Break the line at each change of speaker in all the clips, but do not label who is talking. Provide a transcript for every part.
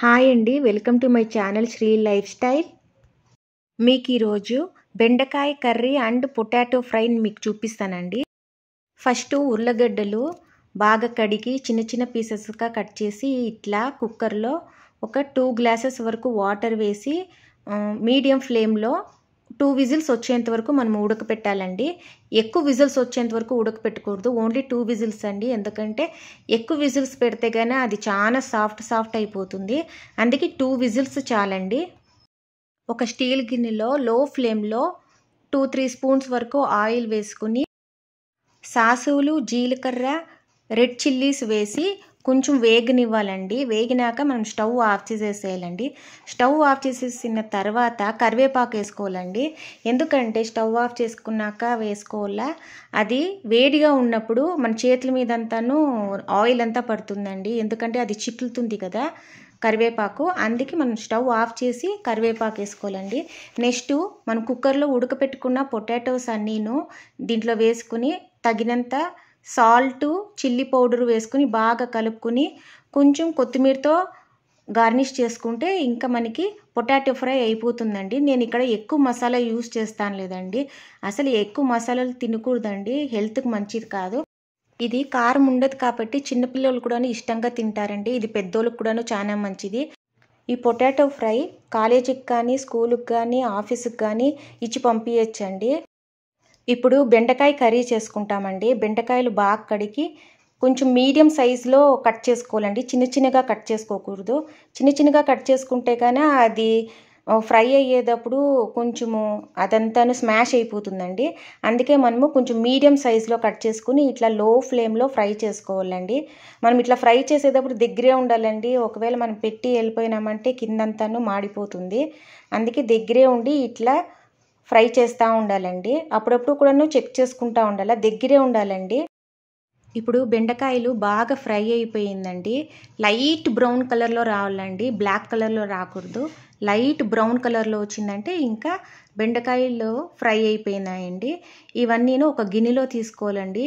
Hi అండి, welcome to my channel Sri lifestyle. మీకు ఈరోజు బెండకాయ కర్రీ అండ్ పొటాటో ఫ్రైని మీకు చూపిస్తానండి. ఫస్ట్ ఉర్లగడ్డలు బాగా కడిగి చిన్న చిన్న పీసెస్గా కట్ చేసి ఇట్లా కుక్కర్లో ఒక 2 గ్లాసెస్ వరకు వాటర్ వేసి మీడియం ఫ్లేమ్లో 2 విజిల్స్ వచ్చేంత వరకు మనం ఉడకపెట్టాలండి. ఎక్కువ విజిల్స్ వచ్చేంత వరకు ఉడకపెట్టకూడదు, ఓన్లీ 2 విజిల్స్ అండి. ఎందుకంటే ఎక్కువ విజిల్స్ పెడితే గానీ అది చాలా సాఫ్ట్ అయిపోతుంది. అందుకే 2 విజిల్స్ చాలండి. ఒక స్టీల్ గిన్నెలో లో ఫ్లేమ్లో 2-3 స్పూన్స్ వరకు ఆయిల్ వేసుకుని సాసులు, జీలకర్ర, రెడ్ చిల్లీస్ వేసి కొంచెం వేగనివ్వాలండి. వేగినాక మనం స్టవ్ ఆఫ్ చేసేసేయాలండి. స్టవ్ ఆఫ్ చేసేసిన తర్వాత కరివేపాకు వేసుకోవాలండి. ఎందుకంటే స్టవ్ ఆఫ్ చేసుకున్నాక వేసుకోవాలా, అది వేడిగా ఉన్నప్పుడు మన చేతుల మీదంతాను ఆయిల్ అంతా పడుతుందండి. ఎందుకంటే అది చిట్లుతుంది కదా కరివేపాకు, అందుకే మనం స్టవ్ ఆఫ్ చేసి కరివేపాకు వేసుకోవాలండి. నెక్స్ట్ మనం కుక్కర్లో ఉడకపెట్టుకున్న పొటాటోస్ అన్నీను దీంట్లో వేసుకుని తగినంత సాల్టు, చిల్లీ పౌడర్ వేసుకుని బాగా కలుపుకుని కొంచెం కొత్తిమీరతో గార్నిష్ చేసుకుంటే ఇంకా మనకి పొటాటో ఫ్రై అయిపోతుందండి. నేను ఇక్కడ ఎక్కువ మసాలా యూస్ చేస్తాను లేదండి. అసలు ఎక్కువ మసాలాలు తినకూడదండి, హెల్త్కి మంచిది కాదు. ఇది కారం ఉండదు కాబట్టి చిన్నపిల్లలు కూడా ఇష్టంగా తింటారండి. ఇది పెద్దోళ్ళకి కూడా చాలా మంచిది. ఈ పొటాటో ఫ్రై కాలేజీకి కానీ, స్కూల్కి కానీ, ఆఫీస్కి కానీ ఇచ్చి పంపించచ్చండి. ఇప్పుడు బెండకాయ కర్రీ చేసుకుంటామండి. బెండకాయలు బాగా కడిగి కొంచెం మీడియం సైజులో కట్ చేసుకోవాలండి. చిన్న చిన్నగా కట్ చేసుకోకూడదు. చిన్న చిన్నగా కట్ చేసుకుంటే కానీ అది ఫ్రై అయ్యేటప్పుడు కొంచెము అదంతాను స్మాష్ అయిపోతుందండి. అందుకే మనము కొంచెం మీడియం సైజులో కట్ చేసుకుని ఇట్లా లో ఫ్లేమ్లో ఫ్రై చేసుకోవాలండి. మనం ఇట్లా ఫ్రై చేసేటప్పుడు దగ్గరే ఉండాలండి. ఒకవేళ మనం పెట్టి వెళ్ళిపోయినామంటే కిందంతాను మాడిపోతుంది. అందుకే దగ్గరే ఉండి ఇట్లా ఫ్రై చేస్తూ ఉండాలండి. అప్పుడప్పుడు కూడా చెక్ చేసుకుంటూ ఉండాలి, దగ్గరే ఉండాలండి. ఇప్పుడు బెండకాయలు బాగా ఫ్రై అయిపోయిందండి. లైట్ బ్రౌన్ కలర్లో రావాలండి, బ్లాక్ కలర్లో రాకూడదు. లైట్ బ్రౌన్ కలర్లో వచ్చిందంటే ఇంకా బెండకాయలు ఫ్రై అయిపోయినాయండి. ఇవన్నీను ఒక గిన్నెలో తీసుకోవాలండి.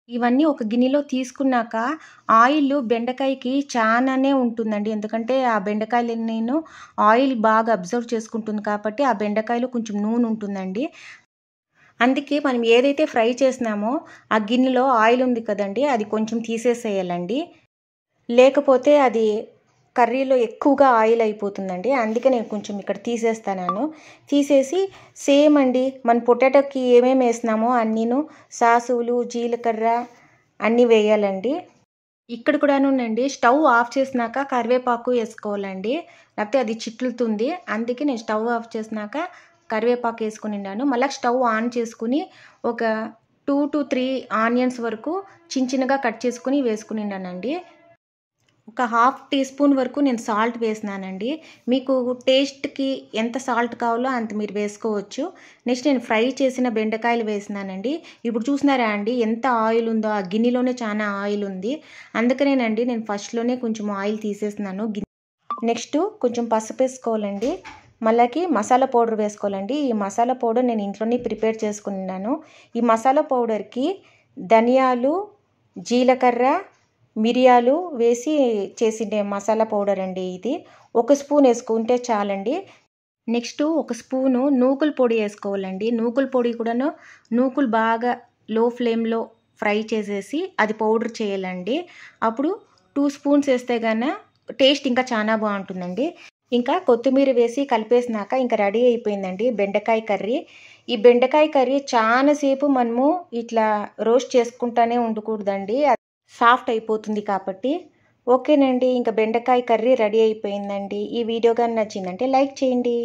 ఇవన్నీ ఒక గిన్నెలో తీసుకున్నాక ఆయిల్ బెండకాయకి చాలానే ఉంటుందండి. ఎందుకంటే ఆ బెండకాయలు నేను ఆయిల్ బాగా అబ్జర్వ్ చేసుకుంటుంది కాబట్టి ఆ బెండకాయలో కొంచెం నూనె ఉంటుందండి. అందుకే మనం ఏదైతే ఫ్రై చేసినామో ఆ గిన్నెలో ఆయిల్ ఉంది కదండి, అది కొంచెం తీసేసేయాలండి. లేకపోతే అది కర్రీలో ఎక్కువగా ఆయిల్ అయిపోతుందండి. అందుకే నేను కొంచెం ఇక్కడ తీసేస్తాను. తీసేసి సేమ్ అండి మన పొటాటోకి ఏమేమి వేసినామో అన్నీను సాసులు, జీలకర్ర అన్నీ వేయాలండి. ఇక్కడ కూడానండి స్టవ్ ఆఫ్ చేసినాక కరివేపాకు వేసుకోవాలండి, లేకపోతే అది చిట్లుతుంది. అందుకే నేను స్టవ్ ఆఫ్ చేసినాక కరివేపాకు వేసుకునిన్నాను. మళ్ళీ స్టవ్ ఆన్ చేసుకుని ఒక 2-3 ఆనియన్స్ వరకు చిన్నగా కట్ చేసుకుని వేసుకునిన్నానండి. ఒక 1/2 టీ స్పూన్ వరకు నేను సాల్ట్ వేసినానండి. మీకు టేస్ట్కి ఎంత సాల్ట్ కావాలో అంత మీరు వేసుకోవచ్చు. నెక్స్ట్ నేను ఫ్రై చేసిన బెండకాయలు వేసినానండి. ఇప్పుడు చూసినారా అండి ఎంత ఆయిల్ ఉందో, ఆ గిన్నెలోనే చాలా ఆయిల్ ఉంది. అందుకనేనండి నేను ఫస్ట్లోనే కొంచెం ఆయిల్ తీసేసినాను. నెక్స్ట్ కొంచెం పసుపు వేసుకోవాలండి. మళ్ళీ మసాలా పౌడర్ వేసుకోవాలండి. ఈ మసాలా పౌడర్ నేను ఇంట్లోనే ప్రిపేర్ చేసుకున్నాను. ఈ మసాలా పౌడర్కి ధనియాలు, జీలకర్ర, మిరియాలు వేసి చేసిండే మసాలా పౌడర్ అండి. ఇది 1 స్పూన్ వేసుకుంటే చాలండి. నెక్స్ట్ 1 స్పూను నూకుల పొడి వేసుకోవాలండి. నూకుల పొడి కూడాను నూకులు బాగా లో ఫ్లేమ్లో ఫ్రై చేసేసి అది పౌడర్ చేయాలండి. అప్పుడు 2 స్పూన్స్ వేస్తే కన్నా టేస్ట్ ఇంకా చాలా బాగుంటుందండి. ఇంకా కొత్తిమీర వేసి కలిపేసినాక ఇంకా రెడీ అయిపోయిందండి బెండకాయ కర్రీ. ఈ బెండకాయ కర్రీ చాలాసేపు మనము ఇట్లా రోస్ట్ చేసుకుంటానే ఉండకూడదండి, సాఫ్ట్ అయిపోతుంది కాబట్టి. ఓకేనండి, ఇంకా బెండకాయ కర్రీ రెడీ అయిపోయిందండి. ఈ వీడియో కానీ నచ్చిందంటే లైక్ చేయండి.